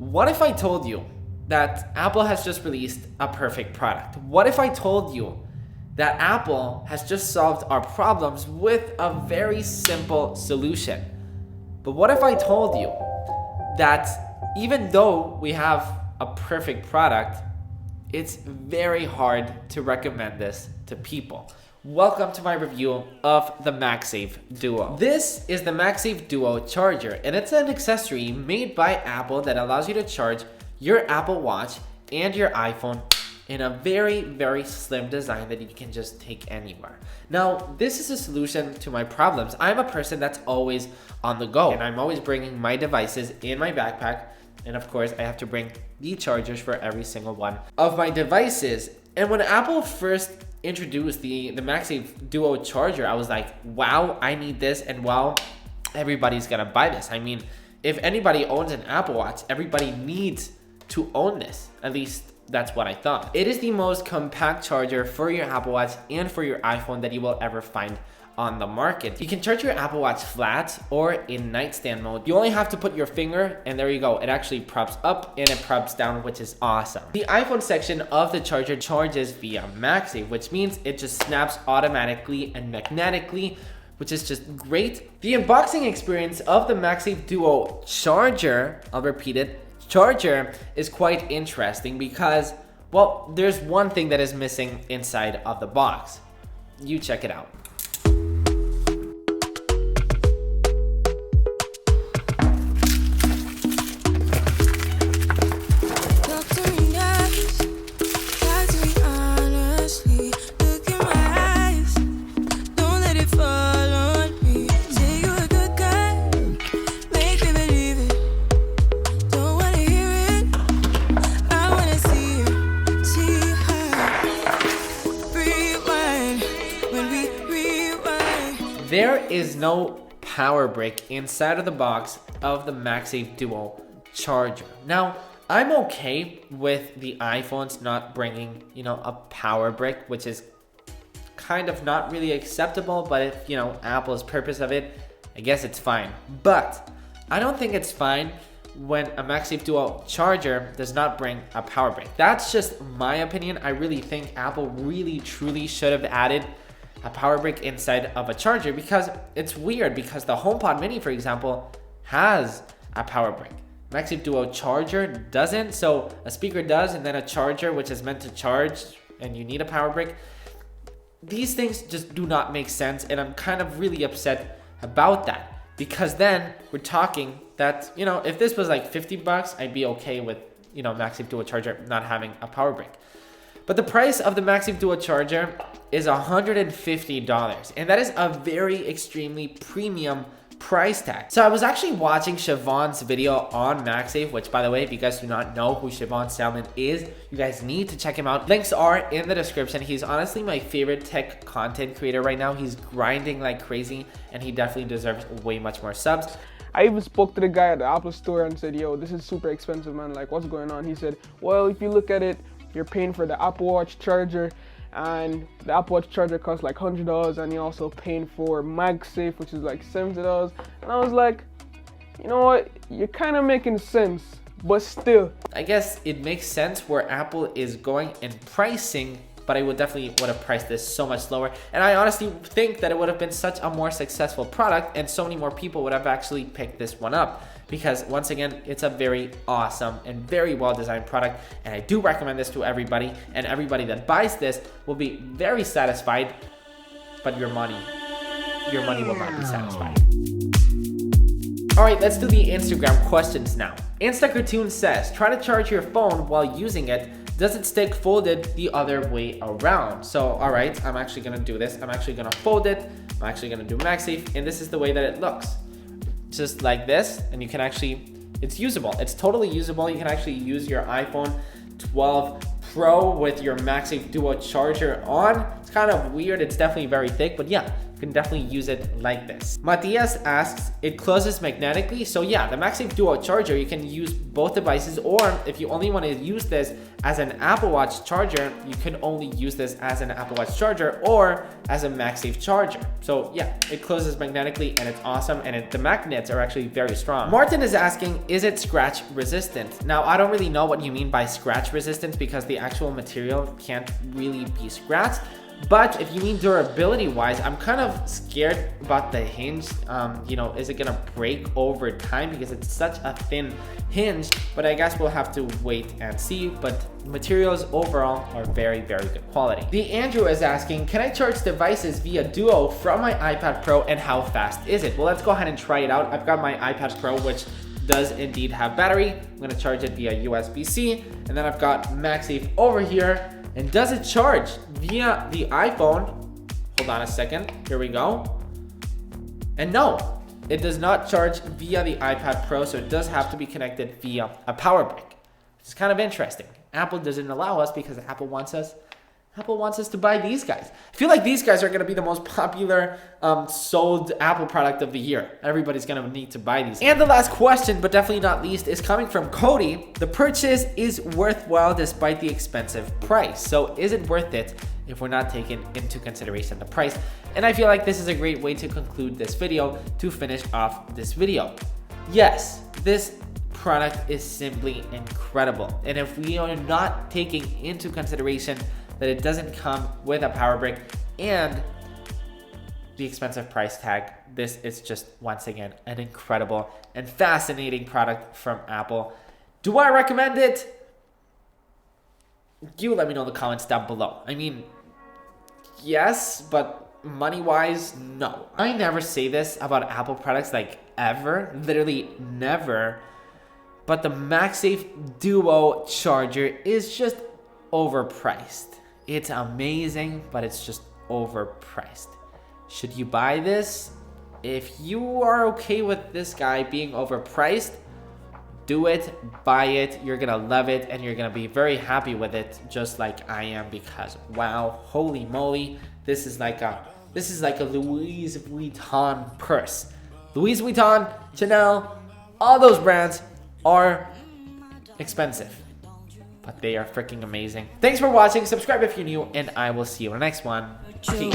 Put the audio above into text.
What if I told you that Apple has just released a perfect product? What if I told you that Apple has just solved our problems with a very simple solution? But what if I told you that even though we have a perfect product, it's very hard to recommend this to people? Welcome to my review of the MagSafe Duo. This is the MagSafe Duo Charger, and it's an accessory made by Apple that allows you to charge your Apple Watch and your iPhone in a very, very slim design that you can just take anywhere. Now, this is a solution to my problems. I'm a person that's always on the go, and I'm always bringing my devices in my backpack. And of course, I have to bring the chargers for every single one of my devices. And when Apple first introduced the MagSafe Duo Charger, I was like, wow, I need this, and wow, everybody's gonna buy this. I mean, if anybody owns an Apple Watch, everybody needs to own this. At least that's what I thought. It is the most compact charger for your Apple Watch and for your iPhone that you will ever find on the market. You can charge your Apple Watch flat or in nightstand mode. You only have to put your finger, and there you go. It actually props up and it props down, which is awesome. The iPhone section of the charger charges via MagSafe, which means it just snaps automatically and magnetically, which is just great. The unboxing experience of the MagSafe Duo Charger, I'll repeat it, charger, is quite interesting because, well, there's one thing that is missing inside of the box. You check it out. There is no power brick inside of the box of the MagSafe Duo Charger. Now, I'm okay with the iPhones not bringing, a power brick, which is kind of not really acceptable, but if, Apple's purpose of it, I guess it's fine. But I don't think it's fine when a MagSafe Duo Charger does not bring a power brick. That's just my opinion. I really think Apple really, truly should have added a power brick inside of a charger, because it's weird because the HomePod Mini, for example, has a power brick. MagSafe Duo Charger doesn't, so a speaker does, and then a charger, which is meant to charge, and you need a power brick. These things just do not make sense, and I'm kind of really upset about that, because then we're talking that, if this was like $50, I'd be okay with, MagSafe Duo Charger not having a power brick. But the price of the MagSafe Duo Charger is $150, and that is a very extremely premium price tag. So I was actually watching Siobhan's video on MagSafe, which, by the way, if you guys do not know who Siobhan Salmon is, you guys need to check him out. Links are in the description. He's honestly my favorite tech content creator right now. He's grinding like crazy, and he definitely deserves way much more subs. I even spoke to the guy at the Apple store and said, yo, this is super expensive, man. Like, what's going on? He said, well, if you look at it, you're paying for the Apple Watch charger, and the Apple Watch charger costs like $100, and you're also paying for MagSafe, which is like $70. And I was like, you know what? You're kind of making sense, but still. I guess it makes sense where Apple is going in pricing, but I would definitely would have priced this so much lower. And I honestly think that it would have been such a more successful product, and so many more people would have actually picked this one up. Because once again, it's a very awesome and very well-designed product, and I do recommend this to everybody, and everybody that buys this will be very satisfied, but your money will not be satisfied. All right, let's do the Instagram questions now. Instacartoon says, try to charge your phone while using it. Does it stick folded the other way around? So, all right, I'm actually gonna do this. I'm actually gonna fold it. I'm actually gonna do MagSafe, and this is the way that it looks. Just like this, and you can actually, it's usable. It's totally usable. You can actually use your iPhone 12 Pro with your MagSafe Duo Charger on. It's kind of weird. It's definitely very thick, but yeah, you can definitely use it like this. Matias asks, it closes magnetically. So yeah, the MagSafe Duo Charger, you can use both devices, or if you only want to use this as an Apple Watch charger, you can only use this as an Apple Watch charger or as a MagSafe charger. So yeah, it closes magnetically and it's awesome, and the magnets are actually very strong. Martin is asking, is it scratch resistant? Now, I don't really know what you mean by scratch resistant because the actual material can't really be scratched. But if you mean durability wise, I'm kind of scared about the hinge. You know, is it gonna break over time because it's such a thin hinge? But I guess we'll have to wait and see. But materials overall are very, very good quality. The Andrew is asking, can I charge devices via Duo from my iPad Pro, and how fast is it? Well, let's go ahead and try it out. I've got my iPad Pro, which does indeed have battery. I'm gonna charge it via USB-C, and then I've got MagSafe over here. And does it charge via the iPhone? Hold on a second, here we go. And no, it does not charge via the iPad Pro, so it does have to be connected via a power brick. It's kind of interesting. Apple doesn't allow us because Apple wants us to buy these guys. I feel like these guys are gonna be the most popular sold Apple product of the year. Everybody's gonna need to buy these. And the last question, but definitely not least, is coming from Cody. The purchase is worthwhile despite the expensive price. So is it worth it if we're not taking into consideration the price? And I feel like this is a great way to conclude this video, to finish off this video. Yes, this product is simply incredible. And if we are not taking into consideration that it doesn't come with a power brick and the expensive price tag, this is just, once again, an incredible and fascinating product from Apple. Do I recommend it? You let me know in the comments down below. I mean, yes, but money-wise, no. I never say this about Apple products, like ever, literally never, but the MagSafe Duo Charger is just overpriced. It's amazing, but it's just overpriced. Should you buy this? If you are okay with this guy being overpriced, do it, buy it. You're gonna love it, and you're gonna be very happy with it, just like I am, because wow, holy moly, this is like a Louis Vuitton purse. Louis Vuitton, Chanel, all those brands are expensive, but they are freaking amazing. Thanks for watching. Subscribe if you're new, and I will see you in the next one. Peace.